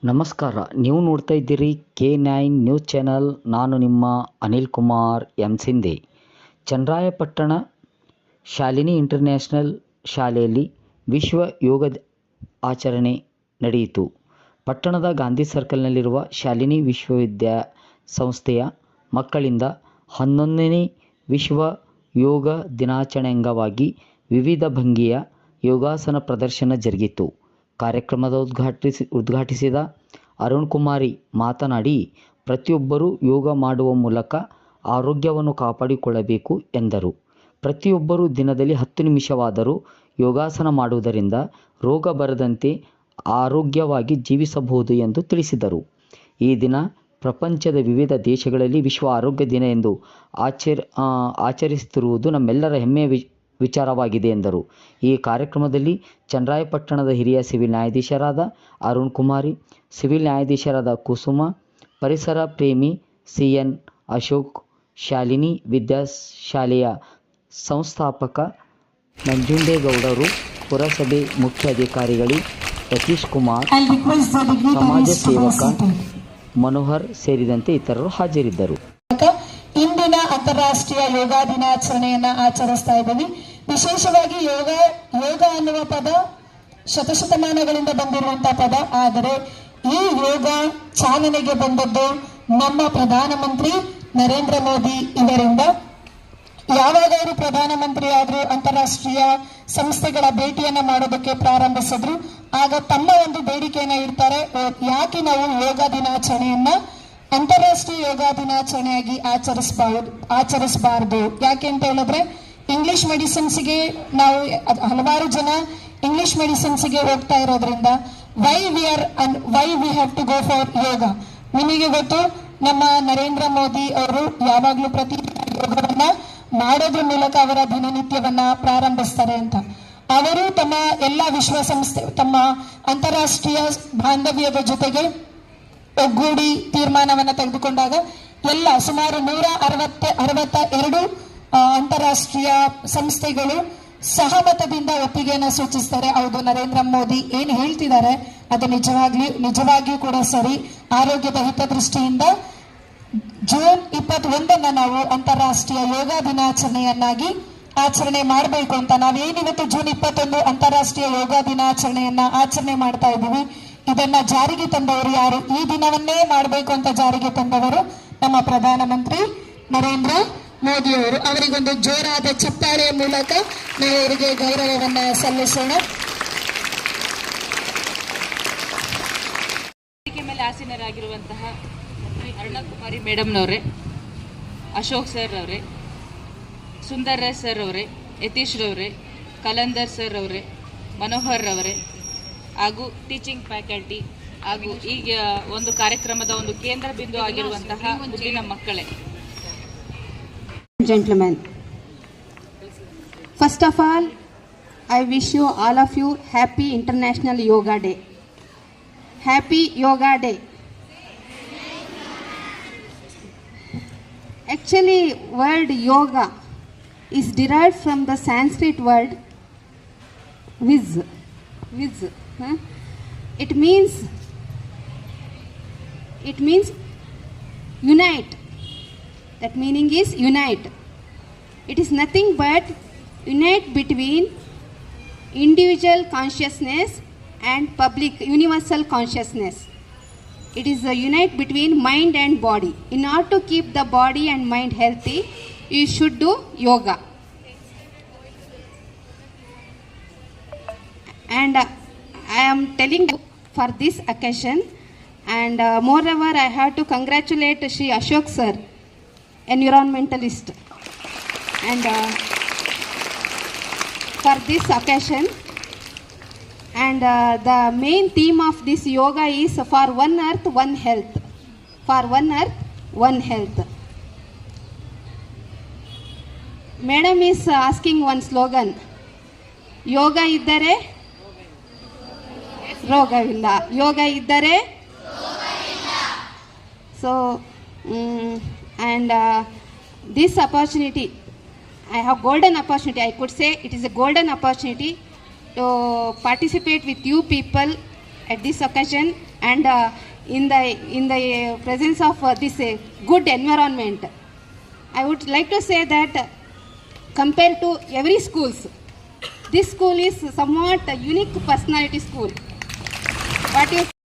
ನಮಸ್ಕಾರ. ನೀವು ನೋಡ್ತಾ ಇದ್ದೀರಿ K9 ನ್ಯೂಸ್ ಚಾನಲ್. ನಾನು ನಿಮ್ಮ ಅನಿಲ್ ಕುಮಾರ್ ಎಂ ಸಿಂಧೆ. ಚನ್ನರಾಯಪಟ್ಟಣ ಶಾಲಿನಿ ಇಂಟರ್ನ್ಯಾಷನಲ್ ಶಾಲೆಯಲ್ಲಿ ವಿಶ್ವ ಯೋಗ ಆಚರಣೆ ನಡೆಯಿತು. ಪಟ್ಟಣದ ಗಾಂಧಿ ಸರ್ಕಲ್ನಲ್ಲಿರುವ ಶಾಲಿನಿ ಸಂಸ್ಥೆಯ ಮಕ್ಕಳಿಂದ 11ನೇ ವಿಶ್ವ ಯೋಗ ದಿನಾಚರಣೆ ಅಂಗವಾಗಿ ವಿವಿಧ ಭಂಗಿಯ ಯೋಗಾಸನ ಪ್ರದರ್ಶನ ಜರುಗಿತು. ಕಾರ್ಯಕ್ರಮದ ಉದ್ಘಾಟಿಸಿದ ಅರುಣ್ ಕುಮಾರಿ ಮಾತನಾಡಿ, ಪ್ರತಿಯೊಬ್ಬರೂ ಯೋಗ ಮಾಡುವ ಮೂಲಕ ಆರೋಗ್ಯವನ್ನು ಕಾಪಾಡಿಕೊಳ್ಳಬೇಕು ಎಂದರು. ಪ್ರತಿಯೊಬ್ಬರೂ ದಿನದಲ್ಲಿ 10 ನಿಮಿಷವಾದರೂ ಯೋಗಾಸನ ಮಾಡುವುದರಿಂದ ರೋಗ ಬರದಂತೆ ಆರೋಗ್ಯವಾಗಿ ಜೀವಿಸಬಹುದು ಎಂದು ತಿಳಿಸಿದರು. ಈ ದಿನ ಪ್ರಪಂಚದ ವಿವಿಧ ದೇಶಗಳಲ್ಲಿ ವಿಶ್ವ ಆರೋಗ್ಯ ದಿನ ಎಂದು ಆಚರಿಸುತ್ತಿರುವುದು ನಮ್ಮೆಲ್ಲರ ಹೆಮ್ಮೆಯ ವಿಚಾರವಾಗಿದೆ ಎಂದರು. ಈ ಕಾರ್ಯಕ್ರಮದಲ್ಲಿ ಚನ್ನರಾಯಪಟ್ಟಣದ ಹಿರಿಯ ಸಿವಿಲ್ ನ್ಯಾಯಾಧೀಶರಾದ ಅರುಣ್ ಕುಮಾರಿ, ಸಿವಿಲ್ ನ್ಯಾಯಾಧೀಶರಾದ ಕುಸುಮ, ಪರಿಸರ ಪ್ರೇಮಿ CN ಅಶೋಕ್, ಶಾಲಿನಿ ವಿದ್ಯಾಶಾಲೆಯ ಸಂಸ್ಥಾಪಕ ನಂಜುಂಡೇಗೌಡರು, ಪುರಸಭೆ ಮುಖ್ಯ ಅಧಿಕಾರಿಗಳು ಯತೀಶ್ ಕುಮಾರ್, ಸಮಾಜ ಸೇವಕ ಮನೋಹರ್ ಸೇರಿದಂತೆ ಇತರರು ಹಾಜರಿದ್ದರು. ಇಂದಿನ ಅಂತಾರಾಷ್ಟ್ರೀಯ ಯೋಗ ದಿನಾಚರಣೆಯನ್ನ ಆಚರಿಸ್ತಾ ಇದ್ದೀವಿ. ವಿಶೇಷವಾಗಿ ಯೋಗ ಅನ್ನುವ ಪದ ಶತಶತಮಾನಗಳಿಂದ ಬಂದಿರುವಂತಹ ಪದ. ಆದರೆ ಈ ಯೋಗ ಚಾಲನೆಗೆ ಬಂದದ್ದು ನಮ್ಮ ಪ್ರಧಾನಮಂತ್ರಿ ನರೇಂದ್ರ ಮೋದಿ ಇವರಿಂದ. ಯಾವಾಗ ಅವರು ಪ್ರಧಾನಮಂತ್ರಿ ಆದ್ರು, ಅಂತಾರಾಷ್ಟ್ರೀಯ ಸಂಸ್ಥೆಗಳ ಭೇಟಿಯನ್ನ ಮಾಡೋದಕ್ಕೆ ಪ್ರಾರಂಭಿಸಿದ್ರು, ಆಗ ತಮ್ಮ ಒಂದು ಬೇಡಿಕೆಯನ್ನ ಇಡ್ತಾರೆ, ಯಾಕೆ ನಾವು ಯೋಗ ದಿನಾಚರಣೆಯನ್ನ ಅಂತಾರಾಷ್ಟ್ರೀಯ ಯೋಗ ದಿನಾಚರಣೆಯಾಗಿ ಆಚರಿಸಬಾರದು. ಯಾಕೆ ಅಂತ ಹೇಳಿದ್ರೆ, ಇಂಗ್ಲಿಷ್ ಮೆಡಿಸಿನ್ಸ್ಗೆ ನಾವು ಹಲವಾರು ಜನ ಇಂಗ್ಲಿಷ್ ಮೆಡಿಸಿನ್ಸ್ಗೆ ಹೋಗ್ತಾ ಇರೋದ್ರಿಂದ why we have to go for yoga. ನಿಮಗೆ ಗೊತ್ತು, ನಮ್ಮ ನರೇಂದ್ರ ಮೋದಿ ಅವರು ಯಾವಾಗ್ಲೂ ಪ್ರತಿದಿನ ಯೋಗವನ್ನ ಮಾಡೋದ್ರ ಮೂಲಕ ಅವರ ದಿನನಿತ್ಯವನ್ನ ಪ್ರಾರಂಭಿಸ್ತಾರೆ ಅಂತ. ಅವರು ತಮ್ಮ ಎಲ್ಲ ವಿಶ್ವಸಂಸ್ಥೆ ತಮ್ಮ ಅಂತಾರಾಷ್ಟ್ರೀಯ ಬಾಂಧವ್ಯದ ಜೊತೆಗೆ ಒಗ್ಗೂಡಿ ತೀರ್ಮಾನವನ್ನ ತೆಗೆದುಕೊಂಡಾಗ ಎಲ್ಲ ಸುಮಾರು 162 ಅಂತಾರಾಷ್ಟ್ರೀಯ ಸಂಸ್ಥೆಗಳು ಸಹಮತದಿಂದ ಒಪ್ಪಿಗೆಯನ್ನು ಸೂಚಿಸ್ತಾರೆ. ಹೌದು, ನರೇಂದ್ರ ಮೋದಿ ಏನು ಹೇಳ್ತಿದ್ದಾರೆ ಅದು ನಿಜವಾಗಿಯೂ ಕೂಡ ಸರಿ. ಆರೋಗ್ಯದ ಹಿತದೃಷ್ಟಿಯಿಂದ ಜೂನ್ 21 ನಾವು ಅಂತಾರಾಷ್ಟ್ರೀಯ ಯೋಗ ದಿನಾಚರಣೆಯನ್ನಾಗಿ ಆಚರಣೆ ಮಾಡಬೇಕು ಅಂತ ನಾವೇನಿವತ್ತು ಜೂನ್ 21 ಅಂತಾರಾಷ್ಟ್ರೀಯ ಯೋಗ ದಿನಾಚರಣೆಯನ್ನ ಆಚರಣೆ ಮಾಡ್ತಾ ಇದ್ದೀವಿ. ಇದನ್ನ ಜಾರಿಗೆ ತಂದವರು ಯಾರು? ಈ ದಿನವನ್ನೇ ಮಾಡಬೇಕು ಅಂತ ಜಾರಿಗೆ ತಂದವರು ನಮ್ಮ ಪ್ರಧಾನಮಂತ್ರಿ ನರೇಂದ್ರ ಮೋದಿ ಅವರು. ಅವರಿಗೊಂದು ಜೋರಾದ ಚಪ್ಪಾಳೆಯ ಮೂಲಕ ನಾವು ಅವರಿಗೆ ಗೌರವವನ್ನ ಸಲ್ಲಿಸೋಣ. ಮೇಲೆ ಆಸೀನರಾಗಿರುವಂತಹ ಅರುಣಕುಮಾರಿ ಮೇಡಮ್ನವರೇ, ಅಶೋಕ್ ಸರ್ ಅವರೇ, ಸುಂದರ್ ರಾಯ್ ಸರ್ ಅವರೇ, ಯತೀಶ್ ರವರೇ, ಕಲಂದರ್ ಸರ್ ಅವರೇ, ಮನೋಹರ್ ಅವರೇ ಹಾಗೂ ಟೀಚಿಂಗ್ ಫ್ಯಾಕಲ್ಟಿ ಹಾಗೂ ಈಗ ಒಂದು ಕಾರ್ಯಕ್ರಮದ ಒಂದು ಕೇಂದ್ರ ಬಿಂದು ಆಗಿರುವಂತಹ ಮುದ್ದಿನ ಮಕ್ಕಳೇ. Gentlemen, first of all, I wish you all of you happy International Yoga Day. Happy Yoga Day. Actually, word yoga is derived from the Sanskrit word viz. It means unite. That meaning is unite. It is nothing but unite between individual consciousness and public universal consciousness. It is a unite between mind and body. In order to keep the body and mind healthy, you should do yoga. And I am telling you for this occasion, and moreover I have to congratulate Shri Ashok sir, environmentalist, and for this occasion. And the main theme of this yoga is for one earth, one health. For one earth, one health. Madam is asking one slogan. Yoga iddare ರೋಗವಿಲ್ಲ, ಯೋಗ ಇದ್ದರೆ so and this opportunity, I have golden opportunity, I could say it is a golden opportunity to participate with you people at this occasion, and in the presence of this good environment. I would like to say that compared to every schools, this school is somewhat a unique personality school. What you